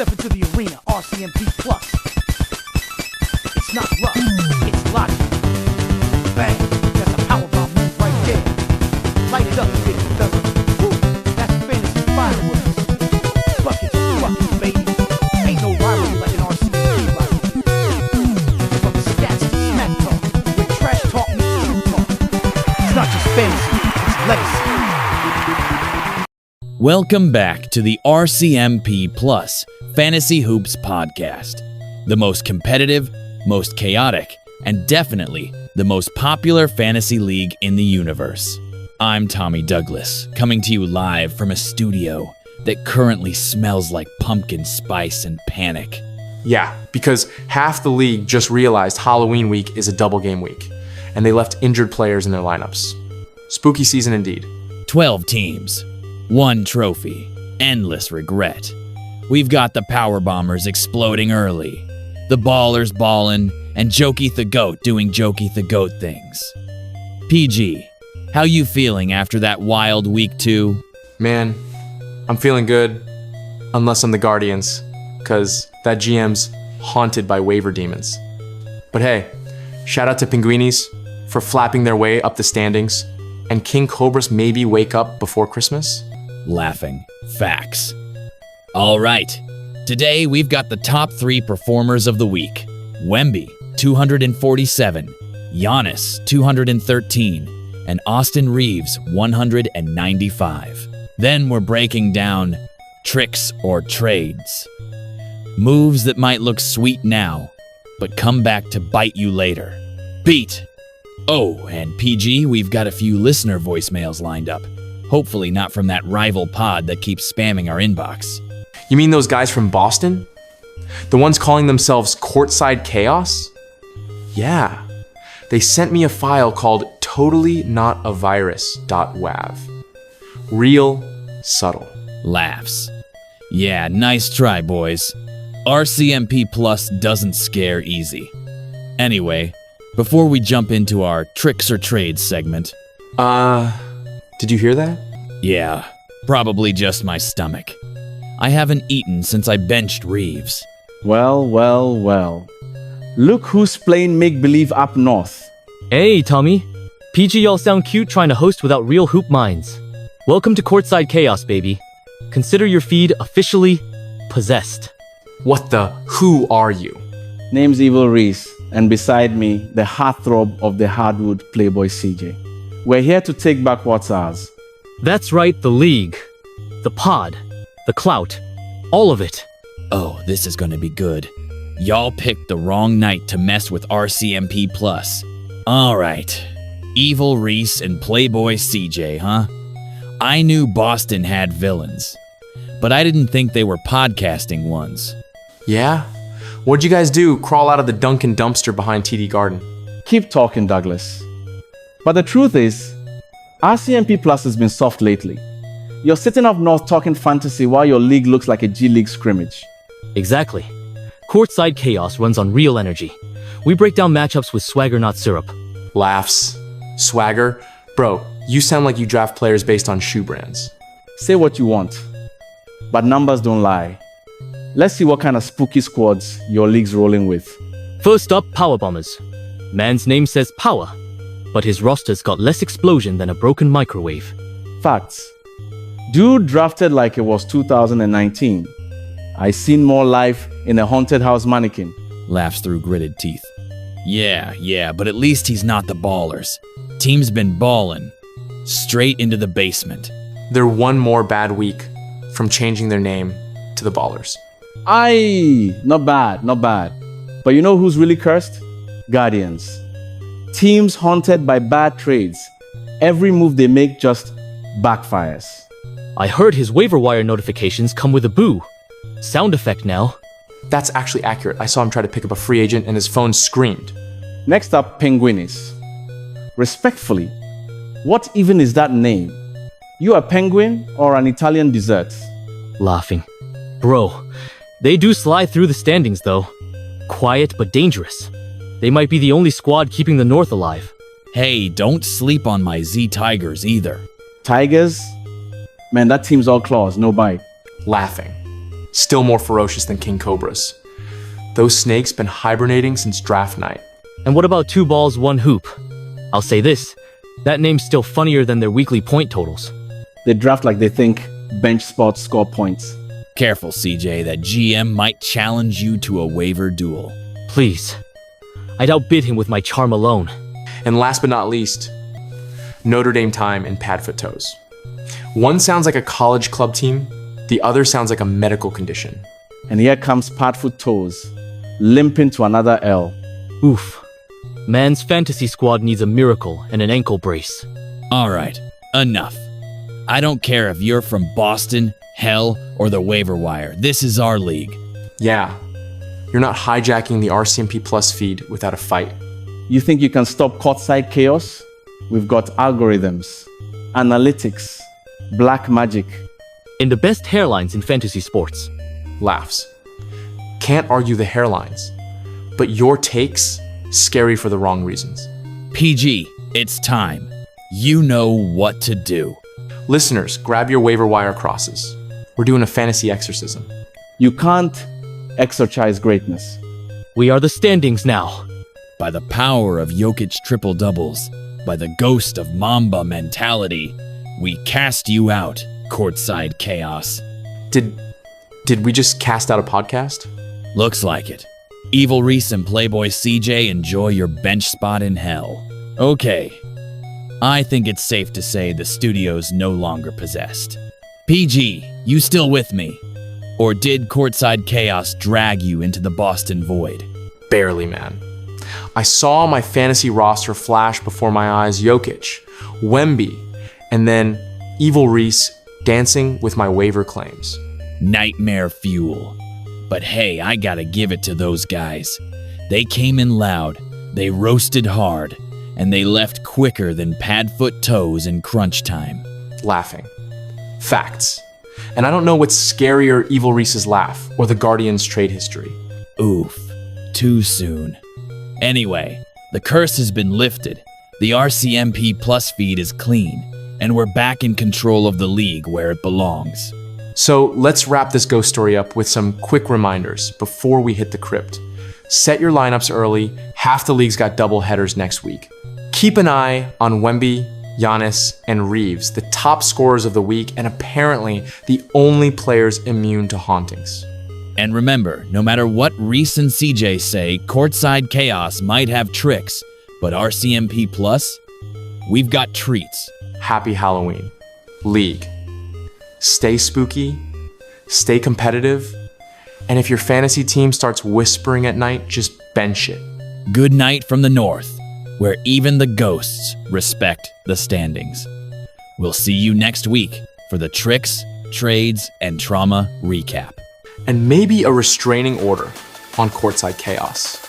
step into the arena, RCMP Plus. It's not luck, it's logic. Bang, that's a powerbomb move right there. Light it up, baby, cause woo, that's fantasy fireworks. Buckets, baby. Ain't no rivalry like an RCMP rivalry. From stats to smack talk, where trash talk meets true talk. It's not just fantasy, it's legacy. Welcome back to the RCMP Plus Fantasy Hoops Podcast, the most competitive, most chaotic, and definitely the most popular fantasy league in the universe. I'm Tommy Douglas, coming to you live from a studio that currently smells like pumpkin spice and panic. Yeah, because half the league just realized Halloween week is a double game week, and they left injured players in their lineups. Spooky season indeed. 12 teams, 1 trophy, endless regret. We've got the Power Bombers exploding early, the Ballers ballin', and Jokey the Goat doing Jokey the Goat things. PG, how you feeling after that wild week 2? Man, I'm feeling good, unless I'm the Guardians, cause that GM's haunted by waiver demons. But hey, shout out to Pinguinis for flapping their way up the standings, and King Cobras maybe wake up before Christmas. Laughing. Facts. All right. Today we've got the top 3 performers of the week. Wemby, 247, Giannis, 213, and Austin Reeves, 195. Then we're breaking down tricks or trades. Moves that might look sweet now, but come back to bite you later. Beat. Oh, and PG, we've got a few listener voicemails lined up. Hopefully not from that rival pod that keeps spamming our inbox. You mean those guys from Boston? The ones calling themselves Courtside Chaos? Yeah. They sent me a file called totallynotavirus.wav. Real subtle. Laughs. Yeah, nice try, boys. RCMP Plus doesn't scare easy. Anyway, before we jump into our tricks or trades segment. Did you hear that? Yeah, probably just my stomach. I haven't eaten since I benched Reeves. Well. Look who's playing make-believe up north. Hey, Tommy. PG, y'all sound cute trying to host without real hoop minds. Welcome to Courtside Chaos, baby. Consider your feed officially possessed. What the who are you? Name's Evil Reese, and beside me, the heartthrob of the hardwood Playboy CJ. We're here to take back what's ours. That's right, the league. The pod. The clout. All of it. Oh, this is gonna be good. Y'all picked the wrong night to mess with RCMP Plus. Alright. Evil Reese and Playboy CJ, huh? I knew Boston had villains, but I didn't think they were podcasting ones. Yeah? What'd you guys do? Crawl out of the Dunkin' dumpster behind TD Garden? Keep talking, Douglas. But the truth is, RCMP Plus has been soft lately. You're sitting up north talking fantasy while your league looks like a G League scrimmage. Exactly. Courtside Chaos runs on real energy. We break down matchups with swagger, not syrup. Laughs. Swagger? Bro, you sound like you draft players based on shoe brands. Say what you want, but numbers don't lie. Let's see what kind of spooky squads your league's rolling with. First up, Power Bombers. Man's name says power, but his roster's got less explosion than a broken microwave. Facts. Dude drafted like it was 2019. I seen more life in a haunted house mannequin. Laughs through gritted teeth. Yeah, but at least he's not the Ballers. Team's been ballin'. Straight into the basement. They're one more bad week from changing their name to the Ballers. Aye, not bad. But you know who's really cursed? Guardians. Teams haunted by bad trades. Every move they make just backfires. I heard his waiver wire notifications come with a boo. Sound effect now. That's actually accurate. I saw him try to pick up a free agent and his phone screamed. Next up, Penguinis. Respectfully, what even is that name? You a penguin or an Italian dessert? Laughing. Bro, they do slide through the standings though. Quiet but dangerous. They might be the only squad keeping the North alive. Hey, don't sleep on my Z Tigers either. Tigers? Man, that team's all claws, no bite. Laughing. still more ferocious than king cobras. Those snakes been hibernating since draft night. And what about 2 balls, 1 hoop? I'll say this, that name's still funnier than their weekly point totals. They draft like they think bench spots score points. Careful, CJ, that GM might challenge you to a waiver duel. Please. I'd outbid him with my charm alone. And last but not least, Notre Dame time and Padfoot toes. One sounds like a college club team, the other sounds like a medical condition. And here comes Padfoot Toes, limping to another L. Oof. Man's fantasy squad needs a miracle and an ankle brace. All right, enough. I don't care if you're from Boston, hell, or the waiver wire. This is our league. Yeah, you're not hijacking the RCMP Plus feed without a fight. You think you can stop Courtside Chaos? We've got algorithms, analytics, black magic. And the best hairlines in fantasy sports. Laughs. Can't argue the hairlines, but your takes, scary for the wrong reasons. PG, it's time. You know what to do. Listeners, grab your waiver wire crosses. We're doing a fantasy exorcism. You can't exorcise greatness. We are the standings now. By the power of Jokic triple doubles, by the ghost of Mamba mentality, we cast you out, Courtside Chaos. Did we just cast out a podcast? Looks like it. Evil Reese and Playboy CJ enjoy your bench spot in hell. Okay. I think it's safe to say the studio's no longer possessed. PG, you still with me? Or did Courtside Chaos drag you into the Boston void? Barely, man. I saw my fantasy roster flash before my eyes: Jokic, Wemby, and then Evil Reese dancing with my waiver claims. Nightmare fuel. But hey, I gotta give it to those guys. They came in loud, they roasted hard, and they left quicker than Padfoot toes in crunch time. Laughing. Facts. And I don't know what's scarier, Evil Reese's laugh or the Guardians' trade history. Oof, too soon. Anyway, the curse has been lifted, the RCMP Plus feed is clean, and we're back in control of the league where it belongs. So let's wrap this ghost story up with some quick reminders before we hit the crypt. Set your lineups early, half the league's got double headers next week. Keep an eye on Wemby, Giannis, and Reeves, the top scorers of the week and apparently the only players immune to hauntings. And remember, no matter what Reese and CJ say, Courtside Chaos might have tricks, but RCMP Plus, we've got treats. Happy Halloween. League. Stay spooky, stay competitive, and if your fantasy team starts whispering at night, just bench it. Good night from the north, where even the ghosts respect the standings. We'll see you next week for the tricks, trades, and trauma recap. And maybe a restraining order on Courtside Chaos.